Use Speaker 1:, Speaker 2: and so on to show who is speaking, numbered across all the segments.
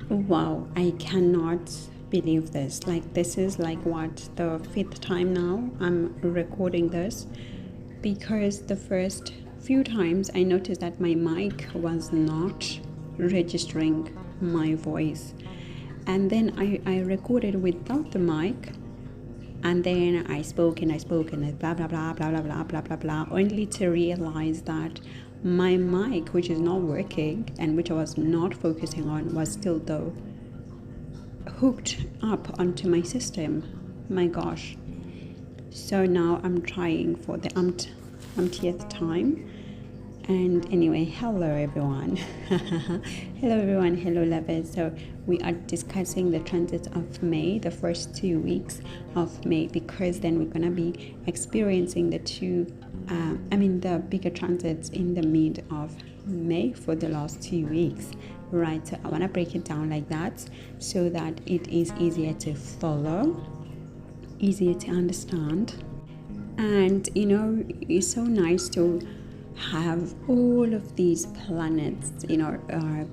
Speaker 1: Wow, I cannot believe this. Like, this is like what, the fifth time now I'm recording this, because the first few times I noticed that my mic was not registering my voice, and then I recorded without the mic, and then I spoke and blah blah blah blah blah blah blah blah blah, only to realize that my mic, which is not working and which I was not focusing on, was still though hooked up onto my system. My gosh. So now I'm trying for the umpteenth time. And anyway, hello everyone. Hello everyone, hello lovers. So we are discussing the transits of May, the first 2 weeks of May, because then we're gonna be experiencing the the bigger transits in the mid of May for the last 2 weeks, right? So I want to break it down like that so that it is easier to follow, easier to understand. And it's so nice to have all of these planets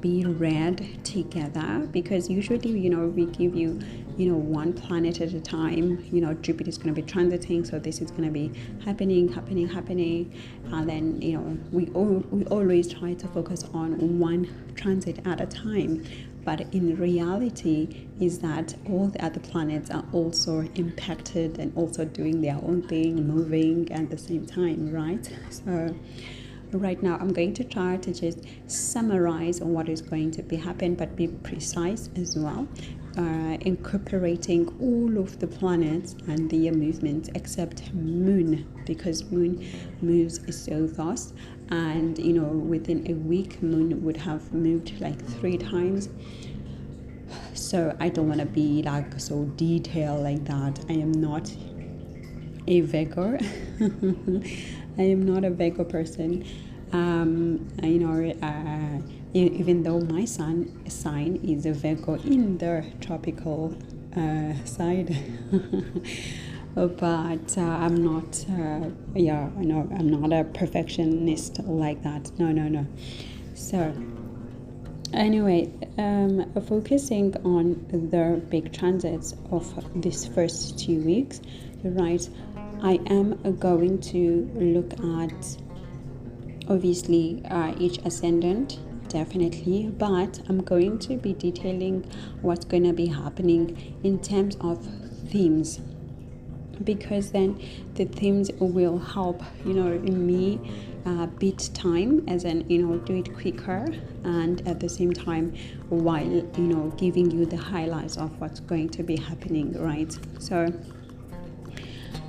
Speaker 1: be read together, because usually we give you one planet at a time. Jupiter is going to be transiting, so this is going to be happening, and then we always try to focus on one transit at a time. But in reality is that all the other planets are also impacted and also doing their own thing, moving at the same time, right? So right now I'm going to try to just summarize on what is going to be happen, but be precise as well, incorporating all of the planets and their movements except Moon, because Moon moves so fast, and within a week Moon would have moved like 3 times. So I don't want to be like so detailed like that. I am not a Virgo. I am not a Virgo person. Even though my sun sign is a Virgo in the tropical side. But I'm not, I'm not a perfectionist like that. No. So anyway, focusing on the big transits of this first 2 weeks, right? I am going to look at obviously each ascendant, definitely, but I'm going to be detailing what's going to be happening in terms of themes, because then the themes will help me beat time, as in do it quicker, and at the same time while giving you the highlights of what's going to be happening, right? So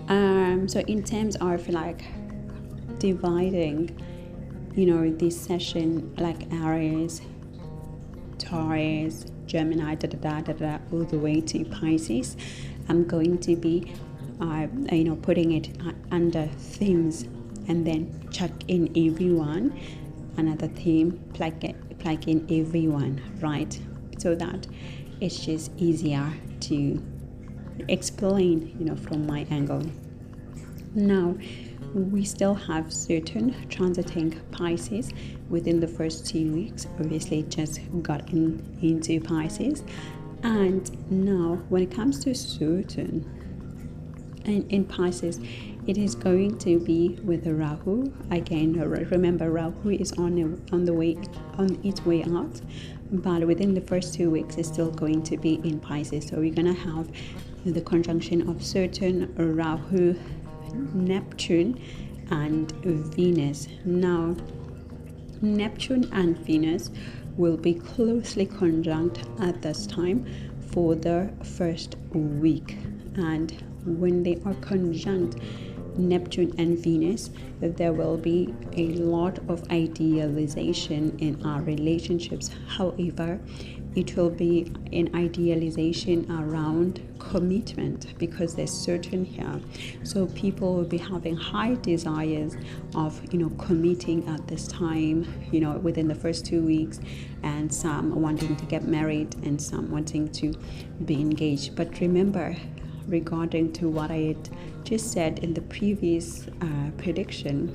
Speaker 1: in terms of like dividing this session, like Aries, Taurus, Gemini, all the way to Pisces, I'm going to be putting it under themes, and then chuck in everyone, another theme, plug in everyone, right? So that it's just easier to explain from my angle. Now we still have Saturn transiting Pisces within the first 2 weeks. Obviously just got into Pisces, and now when it comes to Saturn and in Pisces, it is going to be with Rahu again. Remember, Rahu is on its way out, but within the first 2 weeks it's still going to be in Pisces. So we're gonna have the conjunction of Saturn, Rahu, Neptune and Venus. Now Neptune and Venus will be closely conjunct at this time for the first week, and when they are conjunct, Neptune and Venus, there will be a lot of idealization in our relationships. However, it will be an idealization around commitment, because there's Saturn here. So people will be having high desires of committing at this time, within the first 2 weeks, and some wanting to get married and some wanting to be engaged. But remember, regarding to what I had just said in the previous prediction,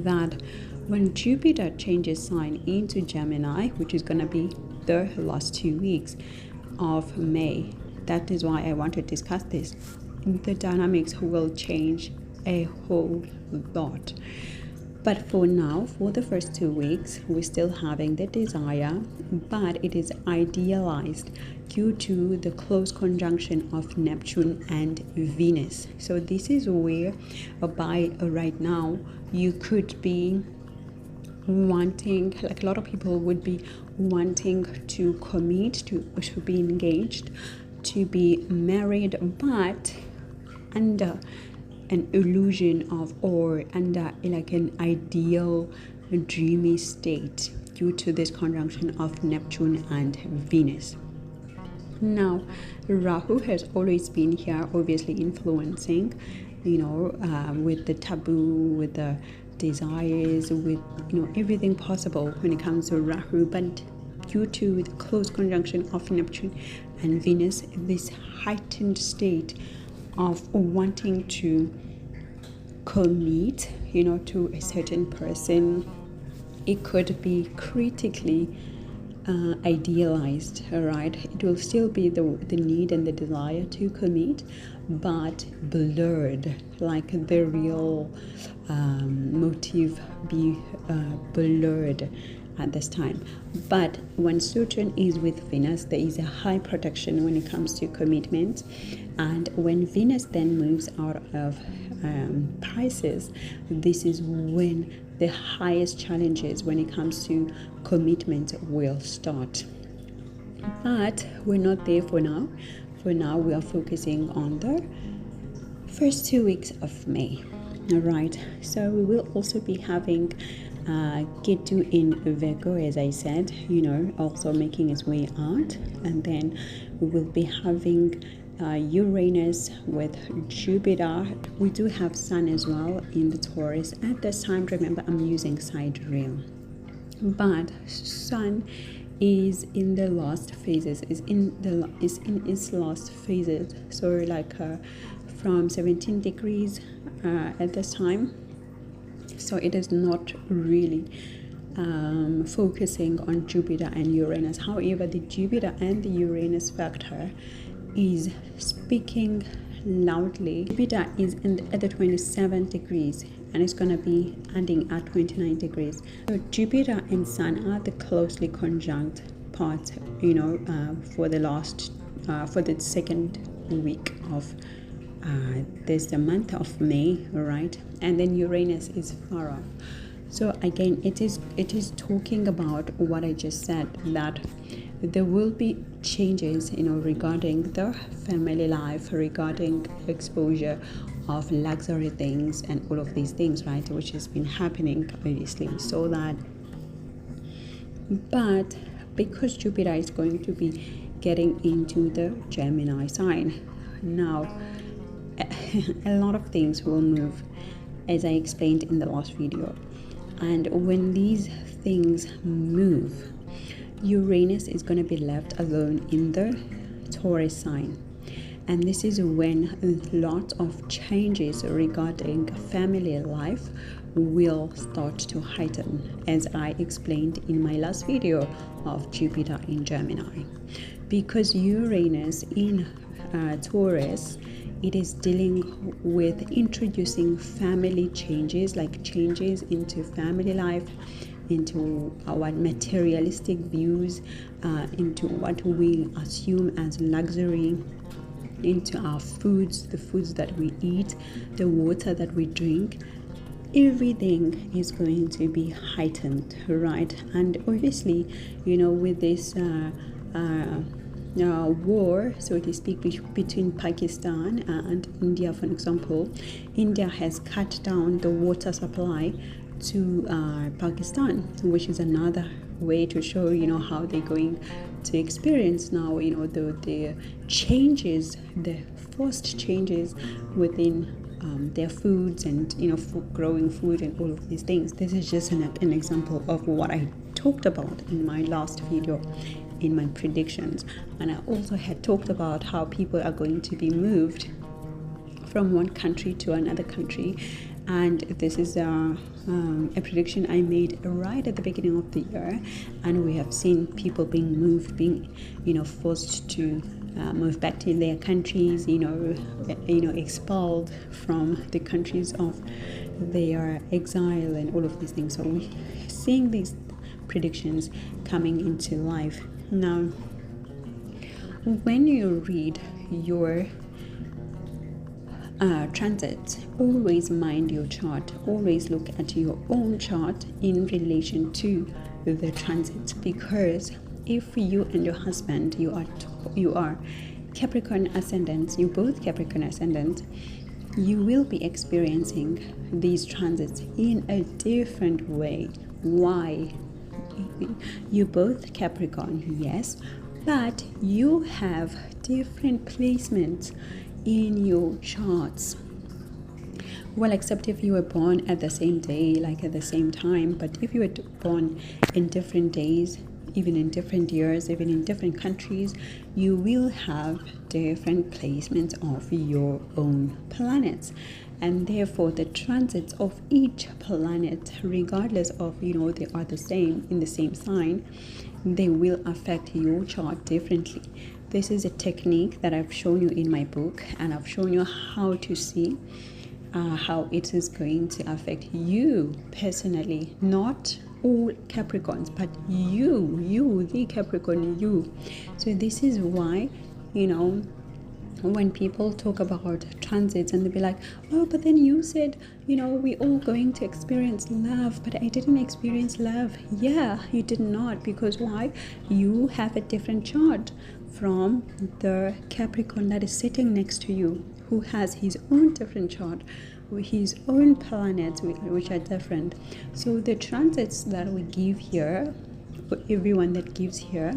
Speaker 1: that when Jupiter changes sign into Gemini, which is going to be the last 2 weeks of May. That is why I want to discuss this. The dynamics will change a whole lot. But for now, for the first 2 weeks, we're still having the desire, but it is idealized due to the close conjunction of Neptune and Venus. So this is where by right now you could be wanting, like a lot of people would be wanting to commit, to be engaged, to be married, but under an illusion of, or under like an ideal dreamy state due to this conjunction of Neptune and Venus. Now Rahu has always been here, obviously influencing, with the taboo, with the desires, with everything possible when it comes to Rahu. But due to the close conjunction of Neptune and Venus, this heightened state of wanting to commit, to a certain person, it could be critically idealized, right? It will still be the need and the desire to commit, but blurred, like the real motive be blurred at this time. But when Saturn is with Venus, there is a high protection when it comes to commitment. And when Venus then moves out of Pisces, this is when the highest challenges when it comes to commitment will start. But we're not there for now. For now, we are focusing on the first 2 weeks of May. All right. So we will also be having Ketu in Virgo, as I said, also making its way out. And then we will be having Uranus with Jupiter. We do have Sun as well in the Taurus. At this time, remember, I'm using sidereal. But Sun is in the last phases, is in its last phases. So like from 17 degrees at this time. So it is not really focusing on Jupiter and Uranus. However, the Jupiter and the Uranus factor is speaking loudly. Jupiter is at the 27 degrees and it's going to be ending at 29 degrees. So Jupiter and Sun are the closely conjunct parts, for the second week of the month of May, right? And then Uranus is far off. So again, it is talking about what I just said, that there will be changes, regarding the family life, regarding exposure of luxury things and all of these things, right? Which has been happening, obviously. So that, but because Jupiter is going to be getting into the Gemini sign, now a lot of things will move, as I explained in the last video. And when these things move, Uranus is going to be left alone in the Taurus sign. And this is when a lot of changes regarding family life will start to heighten, as I explained in my last video of Jupiter in Gemini. Because Uranus in Taurus, it is dealing with introducing family changes, like changes into family life, into our materialistic views, into what we assume as luxury, into our foods, the foods that we eat, the water that we drink. Everything is going to be heightened, right? And obviously, with this war, so to speak, between Pakistan and India, for example, India has cut down the water supply to Pakistan, which is another way to show, how they're going to experience now, the changes, the forced changes within their foods and, growing food and all of these things. This is just an example of what I talked about in my last video, in my predictions. And I also had talked about how people are going to be moved from one country to another country, And this is a prediction I made right at the beginning of the year, and we have seen people being moved, being forced to move back to their countries, expelled from the countries of their exile and all of these things. So we're seeing these predictions coming into life. Now, when you read your transit, always mind your chart. Always look at your own chart in relation to the transit, because if you and your husband, you are Capricorn ascendants, you both Capricorn ascendants, you will be experiencing these transits in a different way. Why? You both Capricorn, yes, but you have different placements in your charts. Well, except if you were born at the same day, like at the same time. But if you were born in different days, even in different years, even in different countries, you will have different placements of your own planets. And therefore, the transits of each planet, regardless of, they are the same in the same sign, they will affect your chart differently. This is a technique that I've shown you in my book, and I've shown you how to see how it is going to affect you personally, not all Capricorns, but you, the Capricorn, you. So this is why, when people talk about transits and they'll be like, oh, but then you said, we're all going to experience love, but I didn't experience love. Yeah, you did not, because why? You have a different chart from the Capricorn that is sitting next to you, who has his own different chart with his own planets, which are different. So the transits that we give here, for everyone that gives here,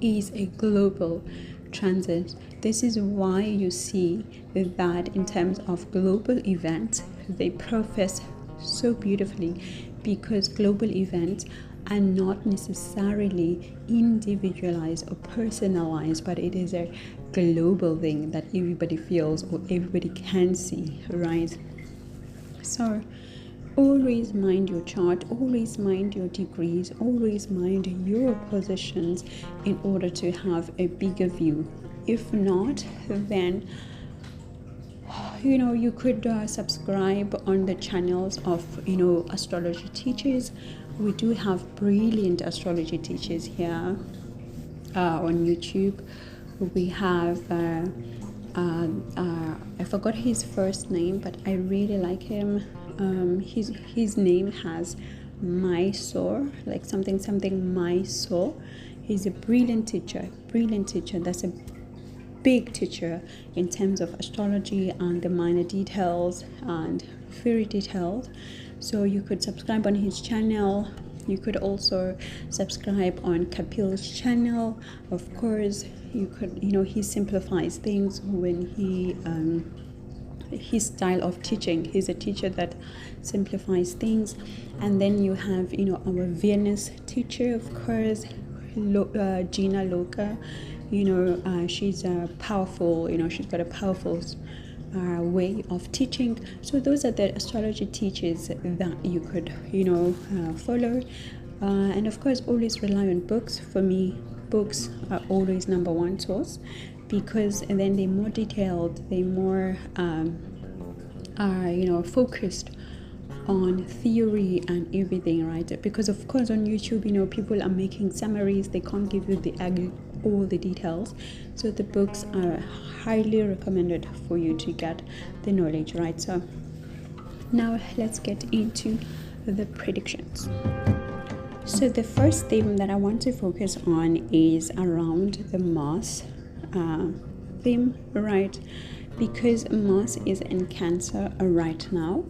Speaker 1: is a global transit. This is why you see that in terms of global events, they profess so beautifully, because global events are not necessarily individualized or personalized, but it is a global thing that everybody feels or everybody can see, right? So always mind your chart, always mind your degrees, always mind your positions in order to have a bigger view. If not, then you could subscribe on the channels of astrology teachers. We do have brilliant astrology teachers here on YouTube. We have I forgot his first name, but I really like him. His name has Mysore, like something Mysore. He's a brilliant teacher. That's a big teacher in terms of astrology and the minor details and very detailed. So you could subscribe on his channel. You could also subscribe on Kapil's channel. Of course, you could, he simplifies things when his style of teaching. He's a teacher that simplifies things. And then you have, our Venus teacher, of course, Gina Loca. She's powerful, she's got a powerful way of teaching. So those are the astrology teachers that you could follow, and of course always rely on books. For me, books are always number one source, because then they're more detailed, they're more focused on theory and everything, right? Because of course on YouTube, people are making summaries, they can't give you all the details. So the books are highly recommended for you to get the knowledge, right? So now let's get into the predictions. So the first theme that I want to focus on is around the Mars theme, right? Because Mars is in Cancer right now,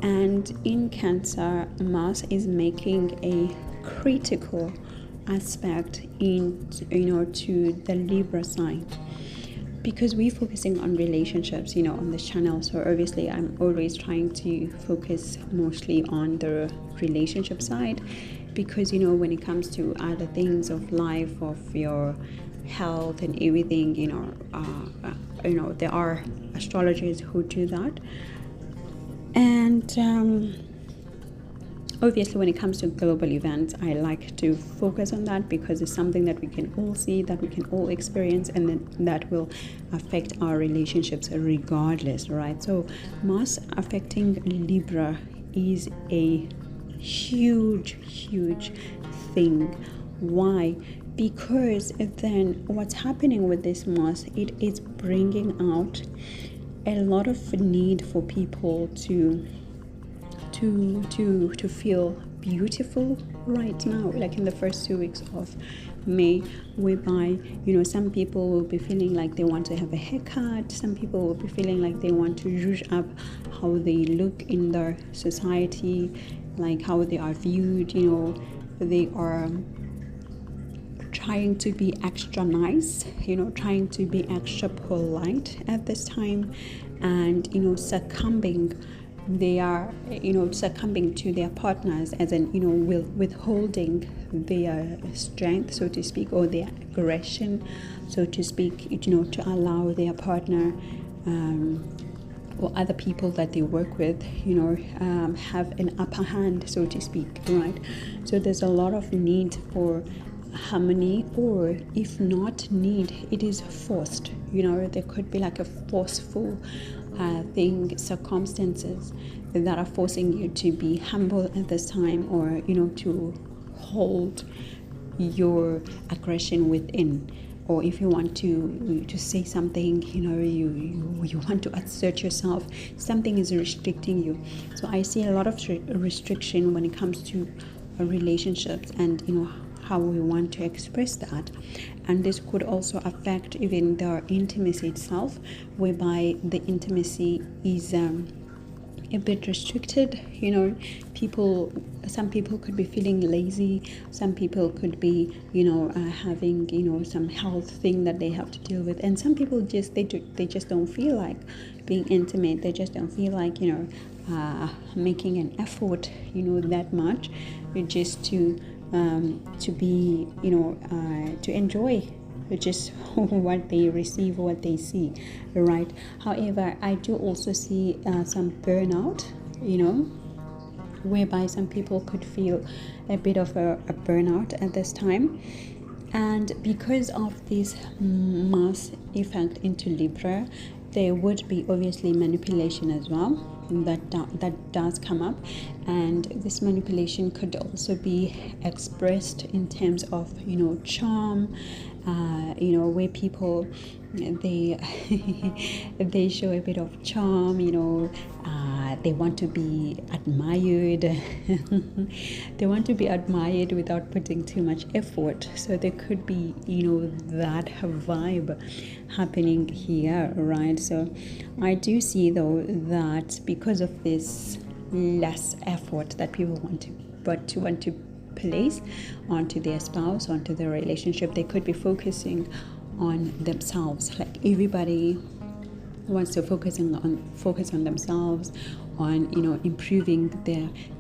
Speaker 1: and in Cancer, Mars is making a critical aspect to the Libra sign, because we're focusing on relationships on this channel. So obviously I'm always trying to focus mostly on the relationship side, because when it comes to other things of life, of your health and everything, there are astrologers who do that. And obviously, when it comes to global events, I like to focus on that because it's something that we can all see, that we can all experience, and then that will affect our relationships regardless, right? So Mars affecting Libra is a huge thing. Why? Because then what's happening with this Mars, it is bringing out a lot of need for people to feel beautiful right now, like in the first 2 weeks of May, whereby some people will be feeling like they want to have a haircut, some people will be feeling like they want to rouge up how they look in their society, like how they are viewed. They are trying to be extra nice, trying to be extra polite at this time, and succumbing to their partners, as in withholding their strength, so to speak, or their aggression, so to speak, to allow their partner or other people that they work with have an upper hand, so to speak, right? So there's a lot of need for harmony, or if not need, it is forced. There could be like a forceful circumstances that are forcing you to be humble at this time, or to hold your aggression within. Or if you want to say something, you want to assert yourself, something is restricting you. So I see a lot of restriction when it comes to relationships, and how we want to express that. And this could also affect even the intimacy itself, whereby the intimacy is a bit restricted. Some people could be feeling lazy, some people could be having some health thing that they have to deal with, and some people just don't feel like being intimate. They just don't feel like making an effort that much, just to be to enjoy just what they receive, what they see, right? However, I do also see some burnout, whereby some people could feel a bit of a burnout at this time. And because of this Mars effect into Libra, there would be obviously manipulation as well that does come up, and this manipulation could also be expressed in terms of charm, where people they they show a bit of charm, they want to be admired. They want to be admired without putting too much effort. So there could be that vibe happening here, right? So I do see though that because of this less effort that people want to place onto their spouse, onto their relationship, they could be focusing on themselves. Like everybody wants to focus on themselves, on improving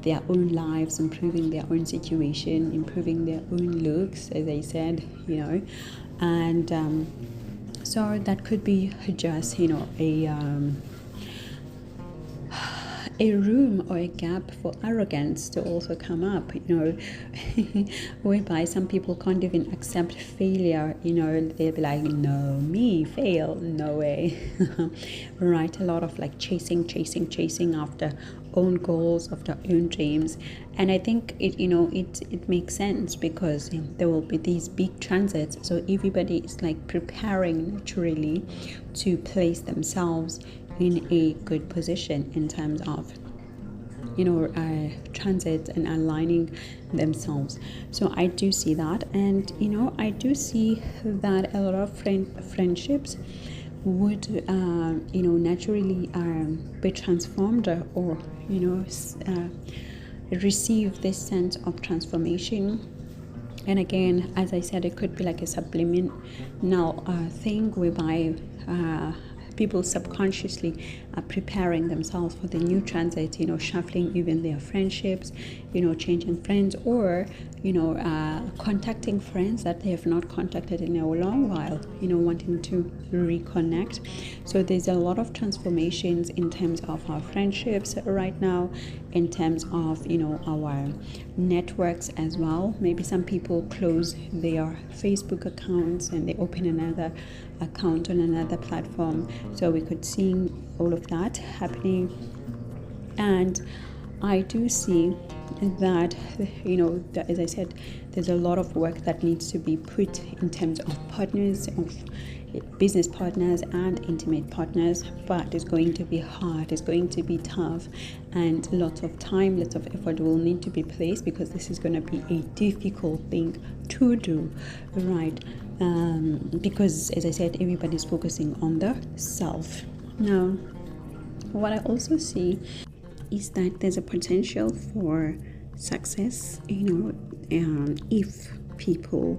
Speaker 1: their own lives, improving their own situation, improving their own looks, as I said, and so that could be just a room or a gap for arrogance to also come up, whereby some people can't even accept failure. They'll be like, no, me fail, no way. Right? A lot of like chasing after own goals, after own dreams. And I think it makes sense, because there will be these big transits, so everybody is like preparing naturally to place themselves in a good position in terms of transit and aligning themselves. So I do see that, and I do see that a lot of friendships would naturally be transformed, or receive this sense of transformation. And again, as I said, it could be like a subliminal thing, whereby people subconsciously are preparing themselves for the new transit, shuffling even their friendships, changing friends, or contacting friends that they have not contacted in a long while, wanting to reconnect. So there's a lot of transformations in terms of our friendships right now, in terms of our networks as well. Maybe some people close their Facebook accounts and they open another account on another platform, so we could see all of that happening. And I do see that, as I said, there's a lot of work that needs to be put in terms of partners, of business partners and intimate partners, but it's going to be hard, it's going to be tough, and lots of time, lots of effort will need to be placed, because this is going to be a difficult thing to do, right? Because, as I said, everybody's focusing on the self. Now, what I also see is that there's a potential for success, if people,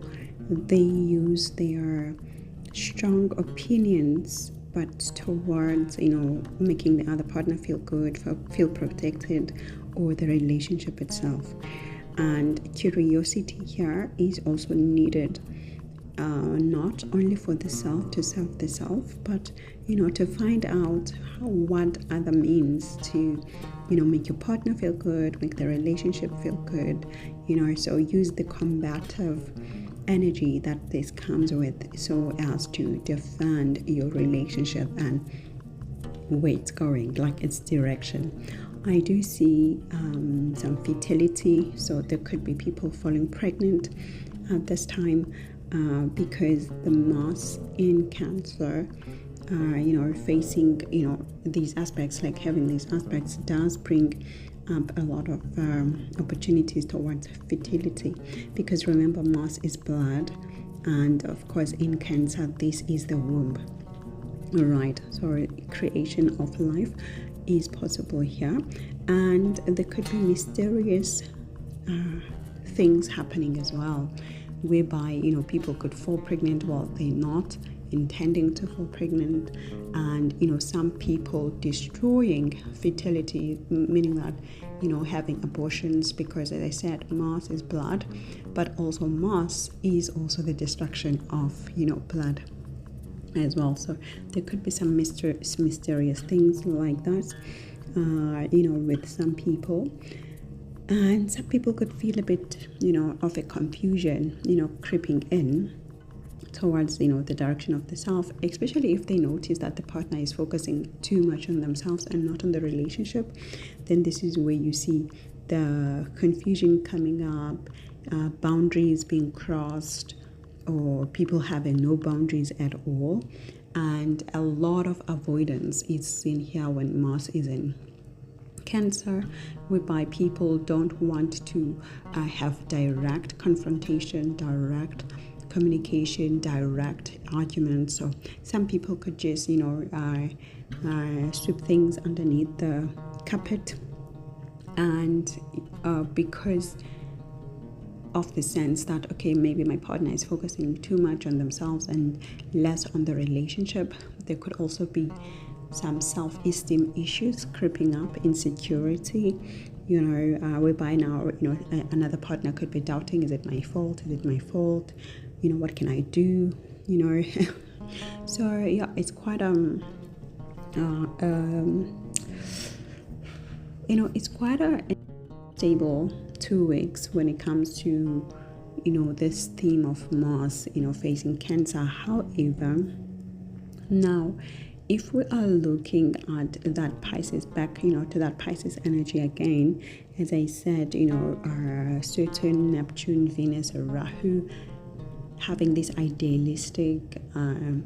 Speaker 1: they use their strong opinions but towards making the other partner feel good, feel protected, or the relationship itself. And curiosity here is also needed, not only for the self, to self the self, but to find out what other means to make your partner feel good, make the relationship feel good, so use the combative energy that this comes with, so as to defend your relationship and where it's going, like its direction. I do see some fertility, so there could be people falling pregnant at this time, because the Mars in Cancer, facing these aspects, like having these aspects does bring up a lot of opportunities towards fertility, because remember, Mars is blood, and of course in Cancer this is the womb, right? So creation of life is possible here, and there could be mysterious things happening as well, whereby people could fall pregnant while they're not intending to fall pregnant, and some people destroying fertility, meaning that having abortions, because, as I said, Mars is blood, but also Mars is also the destruction of blood as well. So there could be some mysterious things like that, with some people. And some people could feel a bit, of a confusion, creeping in towards, the direction of the self, especially if they notice that the partner is focusing too much on themselves and not on the relationship. Then this is where you see the confusion coming up, boundaries being crossed, or people having no boundaries at all. And a lot of avoidance is seen here when Mars is in Cancer, whereby people don't want to have direct confrontation, direct communication, direct arguments. So some people could just sweep things underneath the carpet, and because of the sense that, okay, maybe my partner is focusing too much on themselves and less on the relationship, there could also be some self-esteem issues creeping up, insecurity, whereby now, another partner could be doubting, is it my fault? What can I do? So yeah, it's quite it's quite a stable 2 weeks when it comes to this theme of Mars facing Cancer. However, now, if we are looking at that Pisces, back to that Pisces energy again, as I said, Saturn, Neptune, Venus, Rahu, having this idealistic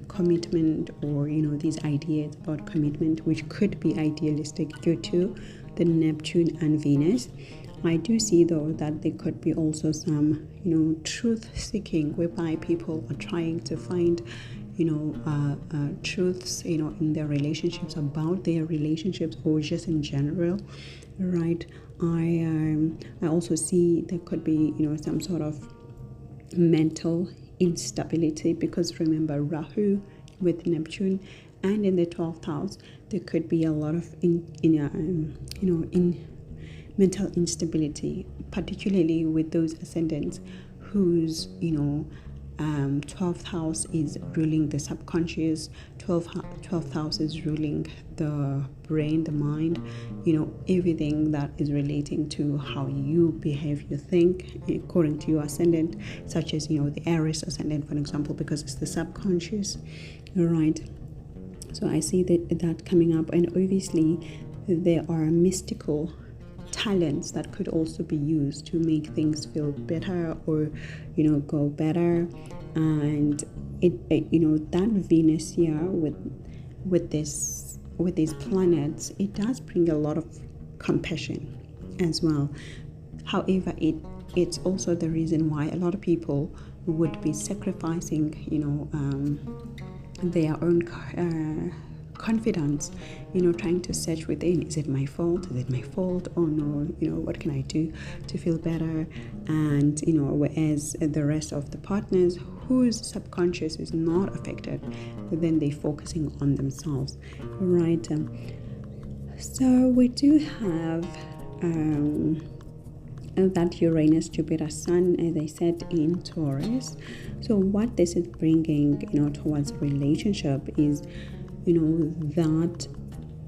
Speaker 1: commitment, or these ideas about commitment, which could be idealistic due to the Neptune and Venus. I do see, though, that there could be also some truth seeking, whereby people are trying to find truths in their relationships, about their relationships, or just in general, right? I also see there could be some sort of mental instability, because remember, Rahu with Neptune, and in the 12th house there could be a lot of mental instability, particularly with those ascendants whose 12th house is ruling the subconscious, 12th house is ruling the brain, the mind, everything that is relating to how you behave, you think, according to your ascendant, such as the Aries ascendant, for example, because it's the subconscious, right? So I see that coming up, and obviously there are mystical talents that could also be used to make things feel better or go better. And that Venus here with these planets, it does bring a lot of compassion as well. However, it's also the reason why a lot of people would be sacrificing their own confidence, trying to search within. Is it my fault? Oh no, what can I do to feel better? And whereas the rest of the partners whose subconscious is not affected, then they're focusing on themselves, right? So we do have that Uranus, Jupiter, Sun, as I said, in Taurus. So what this is bringing, towards relationship is, that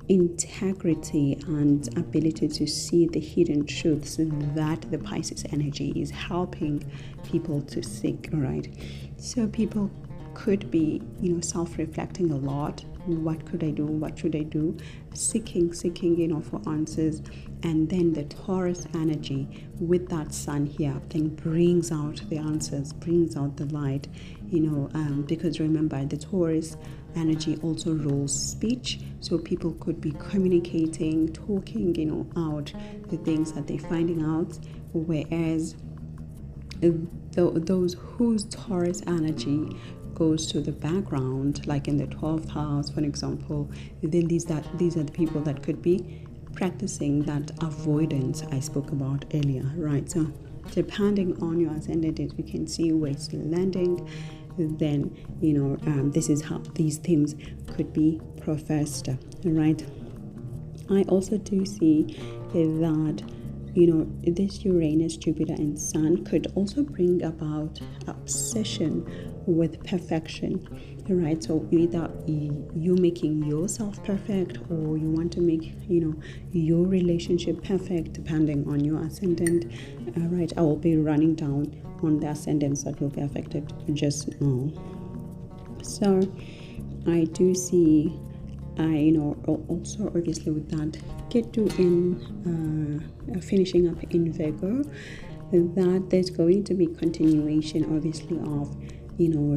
Speaker 1: integrity and ability to see the hidden truths that the Pisces energy is helping people to seek, right? So people could be, self-reflecting a lot. What could I do? What should I do? Seeking, for answers. And then the Taurus energy with that sun here then brings out the answers, brings out the light, because remember, the Taurus energy also rules speech. So people could be communicating, talking, out the things that they're finding out. Whereas those whose Taurus energy goes to the background, like in the 12th house, for example, then these are the people that could be practicing that avoidance I spoke about earlier, right? So depending on your ascendant, as we can see where it's landing, then this is how these themes could be professed, right? I also do see that this Uranus, Jupiter, and Sun could also bring about obsession with perfection, right? So either you making yourself perfect, or you want to make your relationship perfect, depending on your ascendant, right? I will be running down on the ascendants that will be affected just now. So I do see also obviously with that Ketu in finishing up in Virgo, that there's going to be continuation obviously of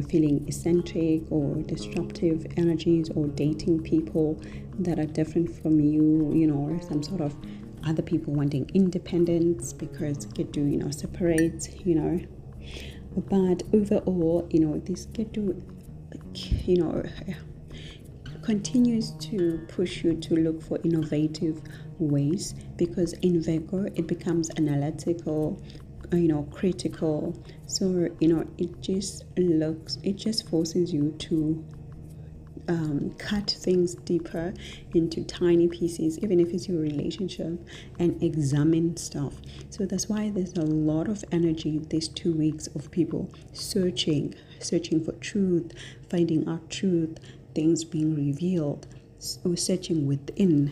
Speaker 1: feeling eccentric or disruptive energies, or dating people that are different from you, or some sort of other people wanting independence because Ketu separates, but overall this Ketu continues to push you to look for innovative ways, because in Virgo it becomes analytical, critical. So it just forces you to cut things deeper into tiny pieces, even if it's your relationship, and examine stuff. So that's why there's a lot of energy these 2 weeks of people searching for truth, finding out truth, things being revealed, searching within,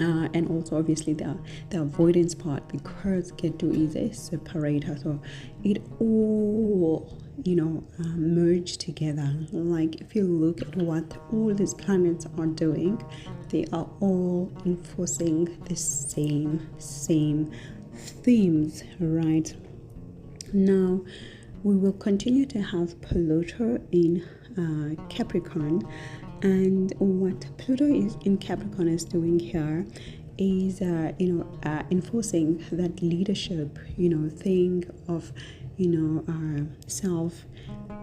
Speaker 1: and also obviously the avoidance part, because Ketu is a separator, so it all merge together. Like if you look at what all these planets are doing, they are all enforcing the same themes, right? Now we will continue to have Pluto in Capricorn, and what Pluto is in Capricorn is doing here is enforcing that leadership thing of self,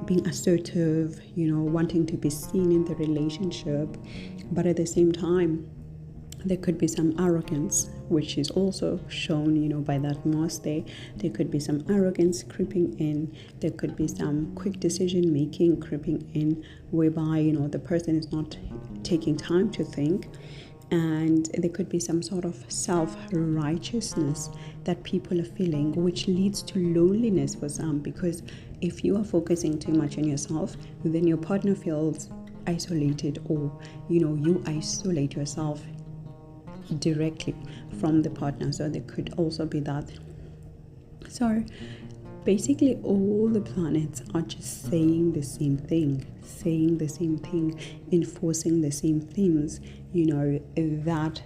Speaker 1: being assertive, wanting to be seen in the relationship, but at the same time there could be some arrogance, which is also shown, by that Mars there. There could be some arrogance creeping in. There could be some quick decision making creeping in, whereby, the person is not taking time to think. and there could be some sort of self-righteousness that people are feeling, which leads to loneliness for some, because if you are focusing too much on yourself, then your partner feels isolated, or you isolate yourself directly from the partner. So there could also be that. So basically all the planets are just saying the same thing, enforcing the same themes, that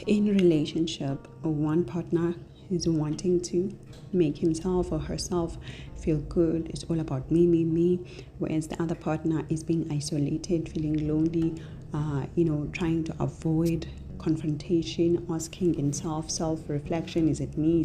Speaker 1: in relationship, one partner is wanting to make himself or herself feel good. It's all about me, whereas the other partner is being isolated, feeling lonely, trying to avoid confrontation, asking himself self-reflection, is it me,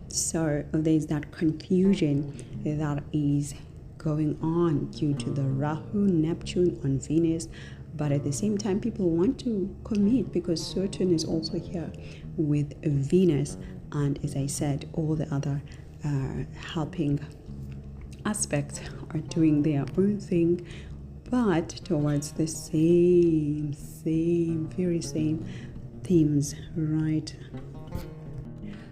Speaker 1: so there's that confusion that is going on due to the Rahu Neptune on Venus. But at the same time, people want to commit because Saturn is also here with Venus, and as I said, all the other helping aspects are doing their own thing, but towards the very same themes, right?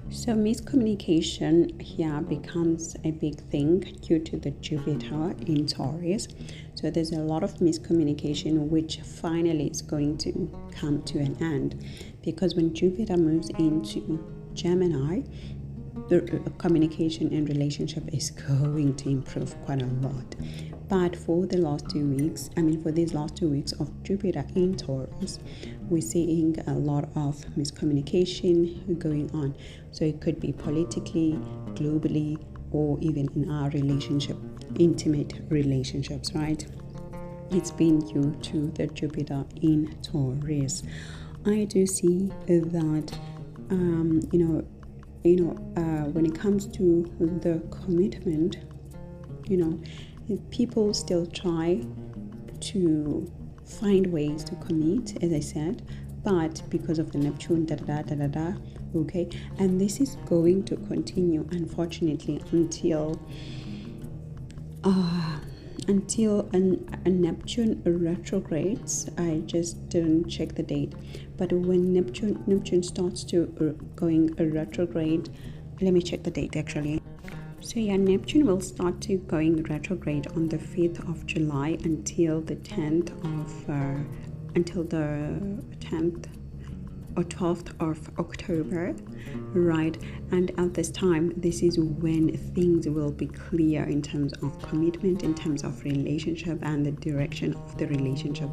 Speaker 1: So miscommunication here becomes a big thing due to the Jupiter in Taurus. So there's a lot of miscommunication which finally is going to come to an end, because when Jupiter moves into Gemini, the communication and relationship is going to improve quite a lot. But for these last 2 weeks of Jupiter in Taurus, we're seeing a lot of miscommunication going on. So it could be politically, globally, or even in our relationship, intimate relationships, right? It's been due to the Jupiter in Taurus. I do see that, when it comes to the commitment, people still try to find ways to commit, as I said, but because of the Neptune, okay, and this is going to continue, unfortunately, until a Neptune retrogrades. I just didn't check the date, but when Neptune starts to going retrograde, let me check the date actually. So yeah, Neptune will start to going retrograde on the 5th of July until the 10th or 12th of October, right? And at this time, this is when things will be clear in terms of commitment, in terms of relationship, and the direction of the relationship,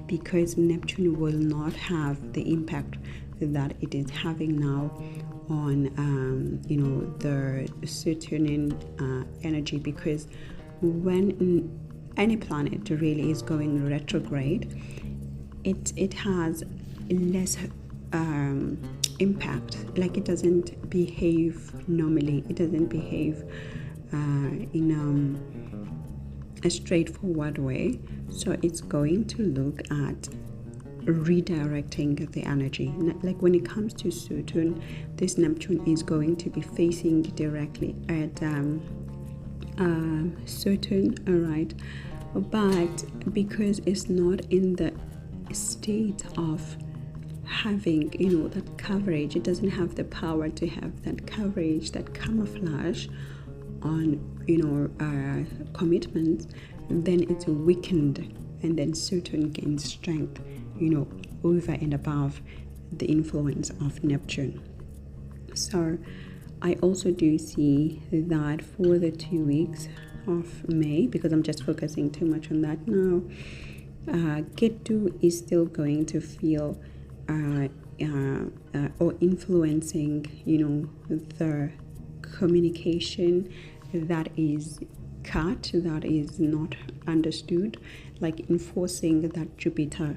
Speaker 1: because Neptune will not have the impact that it is having now on the Saturnian energy, because when any planet really is going retrograde, it has less impact. Like, it doesn't behave normally, it doesn't behave in a straightforward way. So it's going to look at redirecting the energy. Like when it comes to Saturn, this Neptune is going to be facing directly at Saturn, alright, but because it's not in the state of having that coverage, it doesn't have the power to have that coverage, that camouflage on commitments, then it's weakened, and then Saturn gains strength over and above the influence of Neptune. So I also do see that for the 2 weeks of May, because I'm just focusing too much on that now, Ketu is still going to feel or influencing the communication that is cut, that is not understood, like enforcing that Jupiter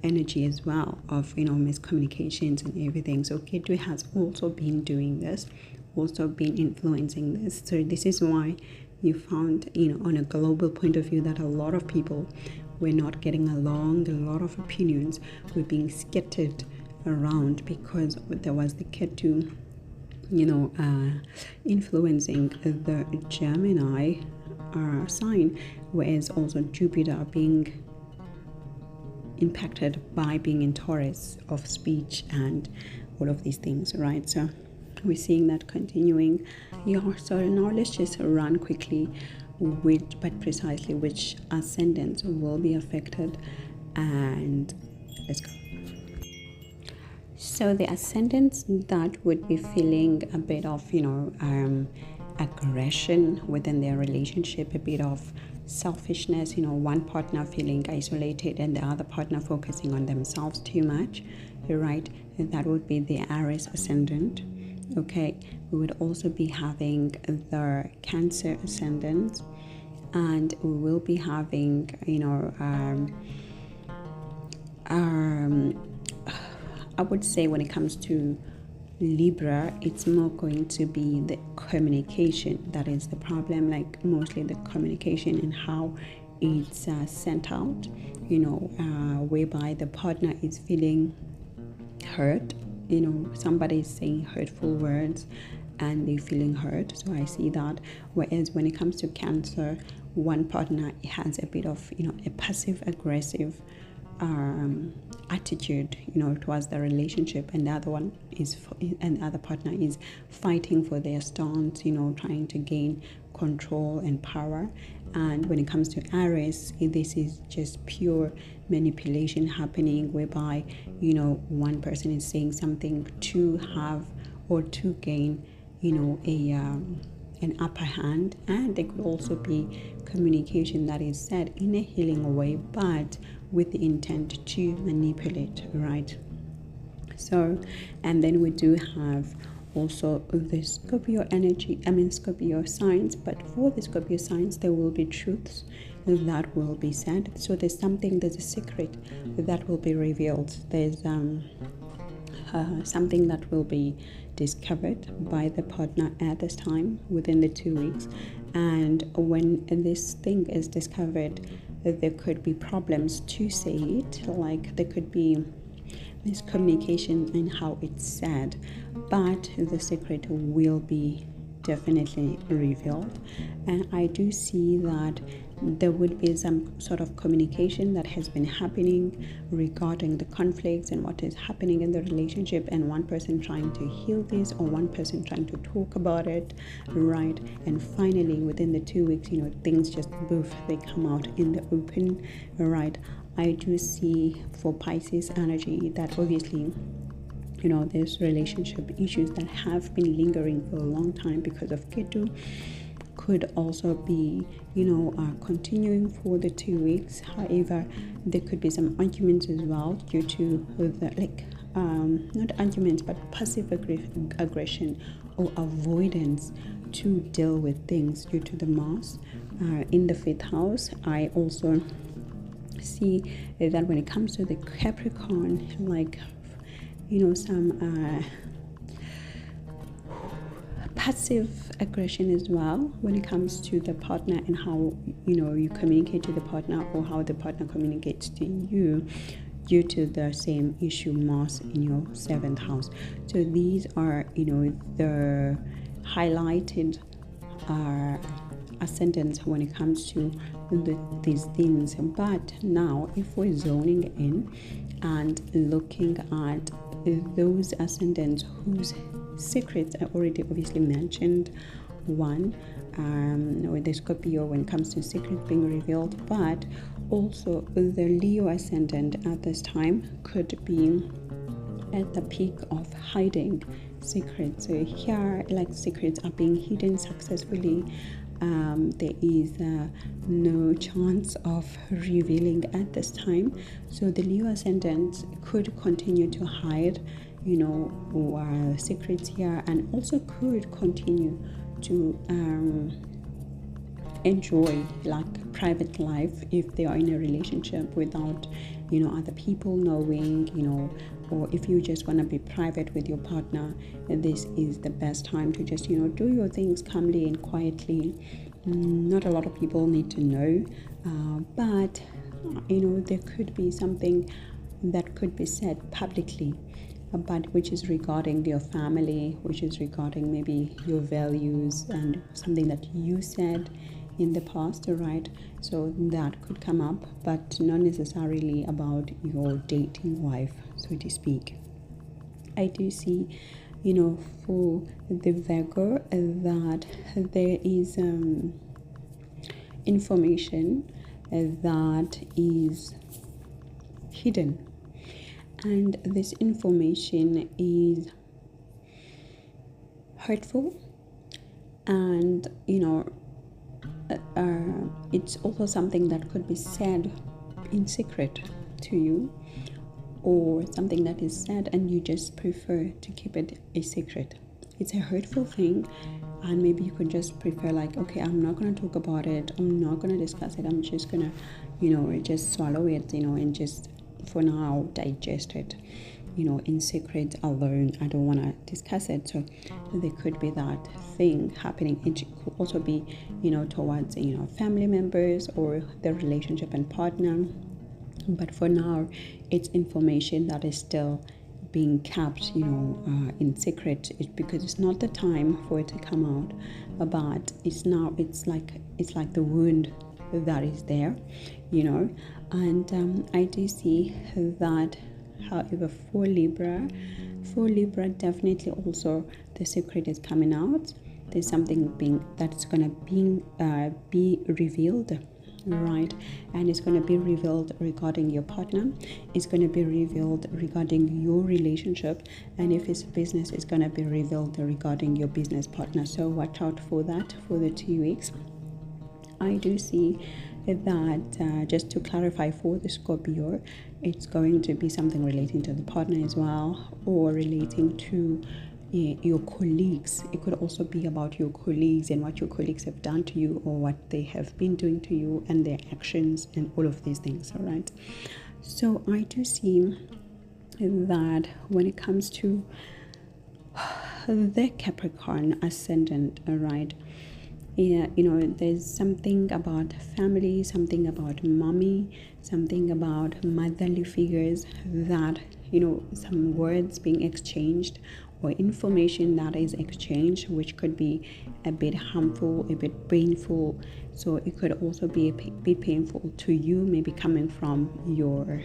Speaker 1: energy as well of miscommunications and everything. So Ketu has also been doing this, also been influencing this. So this is why you found on a global point of view that a lot of people were not getting along. A lot of opinions were being scattered around because there was the Ketu influencing the Gemini sign, whereas also Jupiter being impacted by being in Taurus of speech and all of these things, right? So we're seeing that continuing. Yeah, so now let's just run quickly but precisely which ascendants will be affected, and let's go. So the ascendants that would be feeling a bit of aggression within their relationship, a bit of selfishness, one partner feeling isolated and the other partner focusing on themselves too much, right? That would be the Aries ascendant. Okay, we would also be having the Cancer ascendant, and we will be having I would say when it comes to Libra, it's more going to be the communication that is the problem, like mostly the communication and how it's sent out, whereby the partner is feeling hurt, somebody is saying hurtful words and they're feeling hurt. So I see that. Whereas when it comes to Cancer, one partner has a bit of a passive aggressive attitude towards the relationship, and the other partner is fighting for their stance, trying to gain control and power. And when it comes to Aries, this is just pure manipulation happening, whereby one person is saying something to have or to gain an upper hand, and there could also be communication that is said in a healing way but with the intent to manipulate, right? So, and then we do have also the Scorpio signs, but for the Scorpio signs there will be truths that will be said. So there's a secret that will be revealed. There's something that will be discovered by the partner at this time within the 2 weeks. And when this thing is discovered, there could be problems to say it, like there could be miscommunication in how it's said, but the secret will be definitely revealed. And I do see that there would be some sort of communication that has been happening regarding the conflicts and what is happening in the relationship, and one person trying to heal this or one person trying to talk about it, right? And finally within the 2 weeks, things just they come out in the open, right? I do see for Pisces energy that obviously there's relationship issues that have been lingering for a long time because of Ketu, could also be continuing for the 2 weeks. However, there could be some arguments as well due to not arguments but passive aggression or avoidance to deal with things due to the Mars in the 5th house. I also see that when it comes to the Capricorn, some passive aggression as well when it comes to the partner and how you communicate to the partner or how the partner communicates to you due to the same issue, Mars in your 7th house. So these are the highlighted ascendants when it comes to these things. But now if we're zoning in and looking at those ascendants whose secrets I already obviously mentioned, one with the Scorpio when it comes to secrets being revealed, but also the Leo ascendant at this time could be at the peak of hiding secrets. So here, secrets are being hidden successfully. There is no chance of revealing at this time. So the Leo ascendant could continue to hide, secrets here, and also could continue to enjoy private life if they are in a relationship without other people knowing, or if you just want to be private with your partner, this is the best time to just do your things calmly and quietly. Not a lot of people need to know, but there could be something that could be said publicly, but which is regarding your family, which is regarding maybe your values and something that you said in the past, right? So that could come up, but not necessarily about your dating wife, so to speak. I do see, for the Virgo, that there is information that is hidden, and this information is hurtful, and it's also something that could be said in secret to you, or something that is said and you just prefer to keep it a secret. It's a hurtful thing, and maybe you could just prefer, like, okay, I'm not going to talk about it, I'm not going to discuss it, I'm just going to just swallow it, and just for now digest it, in secret, alone. I don't want to discuss it. So there could be that thing happening. It could also be towards family members or the relationship and partner, but for now it's information that is still being kept in secret. It's because it's not the time for it to come out, but it's like the wound that is there, and I do see that. However, for Libra, definitely also the secret is coming out. There's something that's gonna be revealed, right? And it's gonna be revealed regarding your partner. It's gonna be revealed regarding your relationship, and if it's business, it's gonna be revealed regarding your business partner. So watch out for that for the 2 weeks. I do see that just to clarify for the Scorpio, it's going to be something relating to the partner as well, or relating to your colleagues. It could also be about your colleagues and what your colleagues have done to you, or what they have been doing to you, and their actions and all of these things. All right, so I do see that when it comes to the Capricorn ascendant, all right, there's something about family, something about mommy, something about motherly figures, that some words being exchanged or information that is exchanged, which could be a bit harmful, a bit painful. So it could also be a bit painful to you, maybe coming from your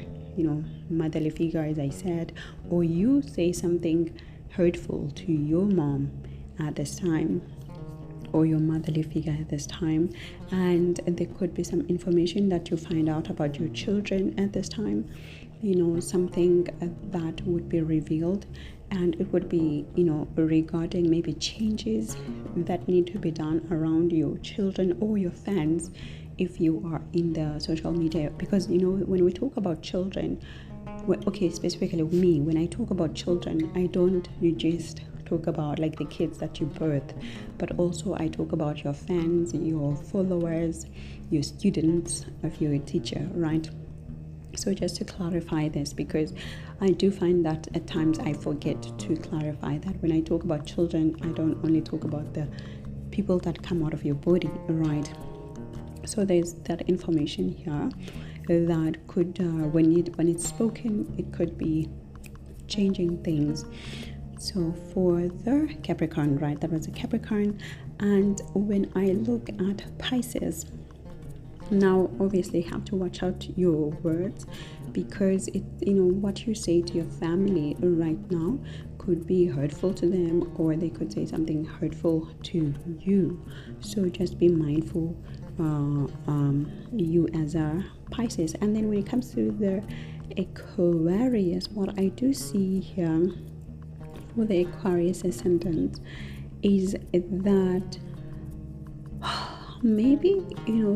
Speaker 1: motherly figure, as I said, or you say something hurtful to your mom at this time, or your motherly figure at this time, and there could be some information that you find out about your children at this time, something that would be revealed, and it would be regarding maybe changes that need to be done around your children or your fans, if you are in the social media. Because when we talk about children, specifically me, when I talk about children, I don't just talk about like the kids that you birth, but also I talk about your fans, your followers, your students, if you're a teacher, right? So just to clarify this, because I do find that at times I forget to clarify that when I talk about children, I don't only talk about the people that come out of your body, right? So there's that information here that could, when it's spoken, it could be changing things. So for the Capricorn, right, that was a Capricorn. And when I look at Pisces, now obviously you have to watch out your words, because what you say to your family right now could be hurtful to them, or they could say something hurtful to you. So just be mindful, you as a Pisces. And then when it comes to the Aquarius, what I do see here for the Aquarius ascendant is that maybe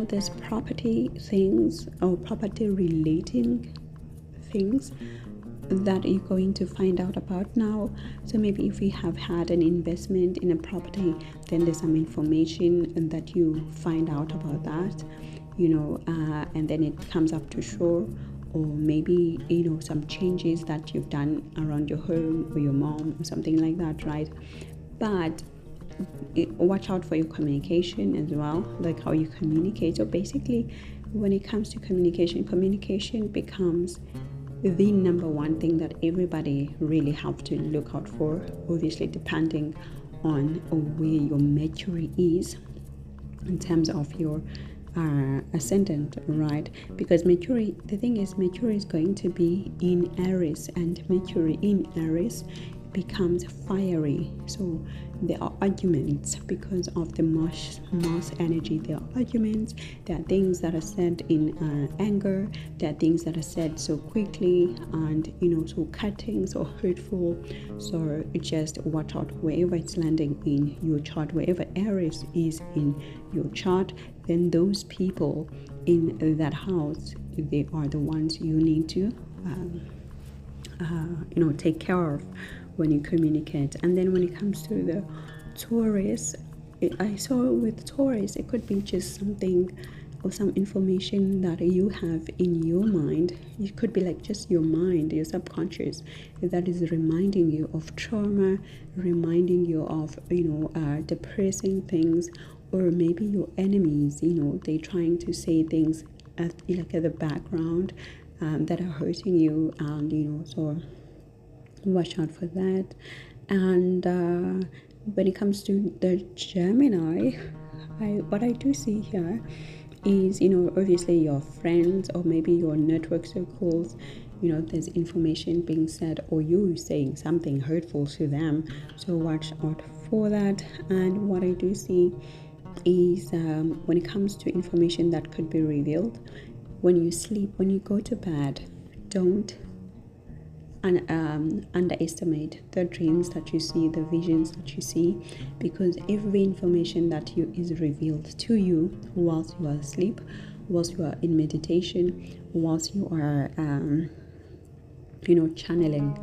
Speaker 1: there's property things or property relating things that you're going to find out about now. So maybe if you have had an investment in a property, then there's some information that you find out about that, and then it comes up to shore. Or maybe some changes that you've done around your home or your mom or something like that, right? But watch out for your communication as well, like how you communicate. So basically, when it comes to communication becomes the number one thing that everybody really have to look out for, obviously depending on where your Mercury is. in terms of your ascendant, right? Because Mercury, the thing is, Mercury is going to be in Aries, and Mercury in Aries becomes fiery. So there are arguments because of the Mars energy. There are arguments. There are things that are said in anger. There are things that are said so quickly and so cutting, so hurtful. So just watch out wherever it's landing in your chart, wherever Aries is in your chart. Then those people in that house, they are the ones you need to take care of when you communicate. And then when it comes to the Taurus, I saw with Taurus, it could be just something or some information that you have in your mind. It could be like just your mind, your subconscious, that is reminding you of trauma, reminding you of depressing things, or maybe your enemies, they're trying to say things at the background that are hurting you, and so watch out for that. And when it comes to the Gemini, what I do see here is obviously your friends or maybe your network circles, there's information being said or you saying something hurtful to them, so watch out for that. And what I do see is when it comes to information that could be revealed when you sleep, when you go to bed, don't underestimate the dreams that you see, the visions that you see, because every information that is revealed to you whilst you are asleep, whilst you are in meditation, whilst you are channeling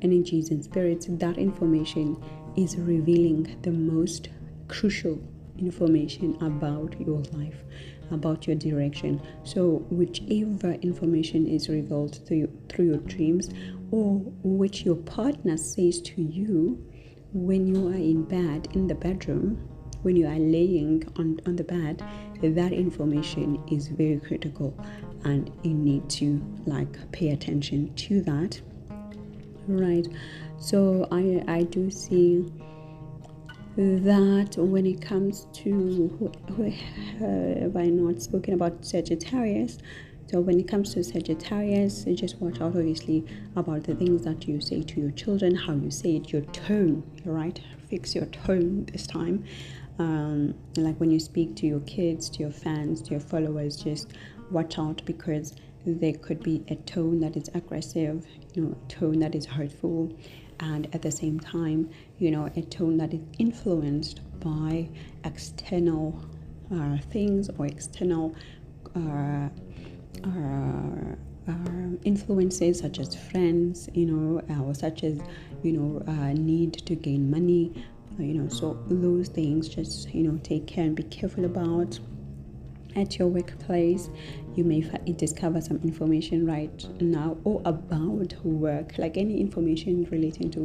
Speaker 1: energies and spirits, that information is revealing the most crucial information about your life, about your direction. So whichever information is revealed through your dreams, or which your partner says to you when you are in bed, in the bedroom, when you are laying on the bed, that information is very critical and you need to pay attention to that, right? So I do see that when it comes to have I not spoken about Sagittarius. So when it comes to Sagittarius, just watch out obviously about the things that you say to your children, how you say it, your tone, right? Fix your tone this time. Like when you speak to your kids, to your fans, to your followers, just watch out, because there could be a tone that is aggressive, a tone that is hurtful, and at the same time, a tone that is influenced by external things or external influences, such as friends, or such as need to gain money, so those things, just take care and be careful about. At your workplace, you may discover some information right now, or about work, like any information relating to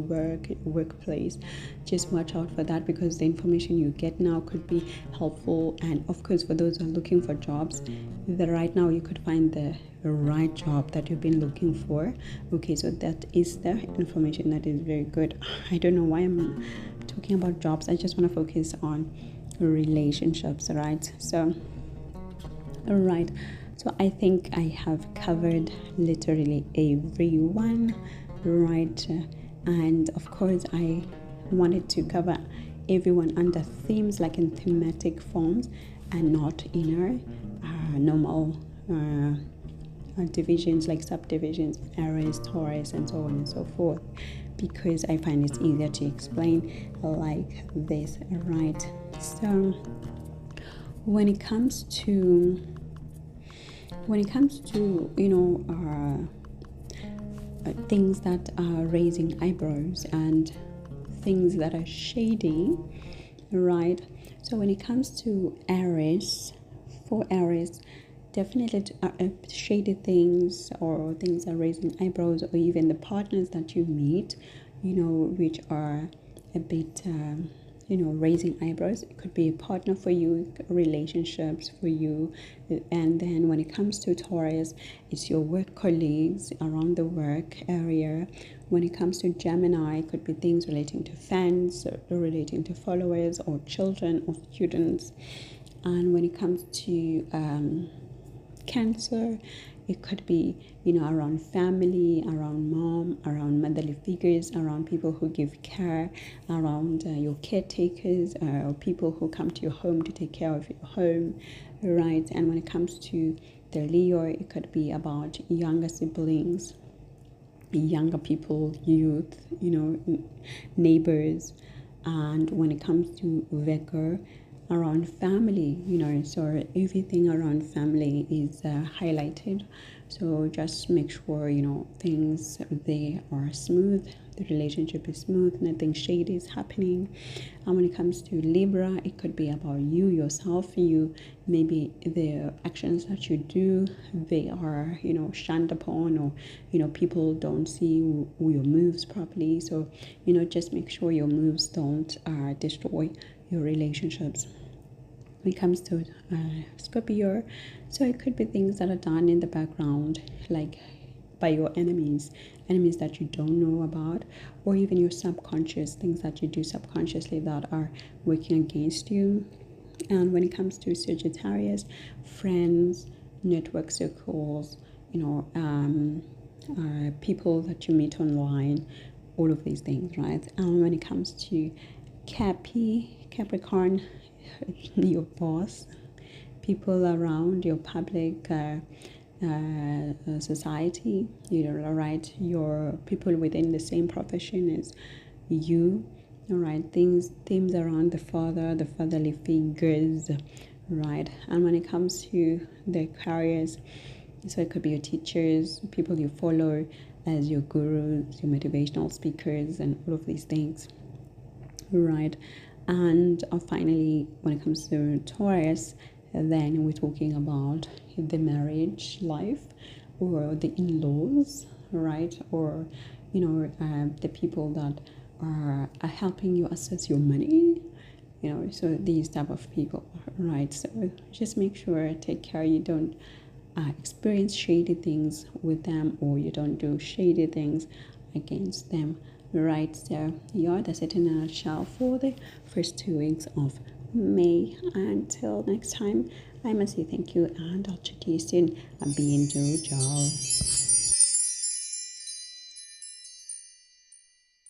Speaker 1: workplace. Just watch out for that, because the information you get now could be helpful. And of course, for those who are looking for jobs, that right now you could find the right job that you've been looking for. Okay, so that is the information that is very good. I don't know why I'm talking about jobs. I just want to focus on relationships, right? So alright, so I think I have covered literally everyone, right? And of course, I wanted to cover everyone under themes, like in thematic forms, and not inner normal divisions, like subdivisions, Aries, Taurus, and so on and so forth, because I find it's easier to explain like this, right? So when it comes to things that are raising eyebrows and things that are shady, right? So when it comes to Aries, for Aries, definitely shady things, or things that are raising eyebrows, or even the partners that you meet, which are a bit raising eyebrows. It could be a partner for you, relationships for you. And then when it comes to Taurus, it's your work colleagues around the work area. When it comes to Gemini, it could be things relating to fans, or relating to followers, or children, or students. And when it comes to Cancer, it could be, you know, around family, around mom, around motherly figures, around people who give care, around your caretakers, or people who come to your home to take care of your home, right? And when it comes to the Leo, it could be about younger siblings, younger people, youth, you know, neighbors. And when it comes to Virgo, around family, you know, so everything around family is highlighted. So just make sure, you know, things they are smooth, the relationship is smooth, nothing shady is happening. And when it comes to Libra, it could be about you yourself, you maybe the actions that you do, they are, you know, shunned upon, or, you know, people don't see your moves properly. So, you know, just make sure your moves don't destroy your relationships. When it comes to Scorpio, so it could be things that are done in the background, like by your enemies that you don't know about, or even your subconscious, things that you do subconsciously that are working against you. And when it comes to Sagittarius, friends, network circles, you know, people that you meet online, all of these things, right? And when it comes to Capricorn, your boss, people around your public society, you know, right? Your people within the same profession as you, all right? Themes around the fatherly figures, right? And when it comes to the careers, so it could be your teachers, people you follow as your gurus, your motivational speakers, and all of these things, right? And finally, when it comes to Taurus, then we're talking about the marriage life, or the in-laws, right? Or, you know, the people that are helping you assess your money, you know, so these type of people, right? So just make sure, take care you don't experience shady things with them, or you don't do shady things against them, right? So yeah, that's it in a nutshell for the first 2 weeks of May. Until next time, I must say thank you, and I'll chat to you soon. Be in Jojo.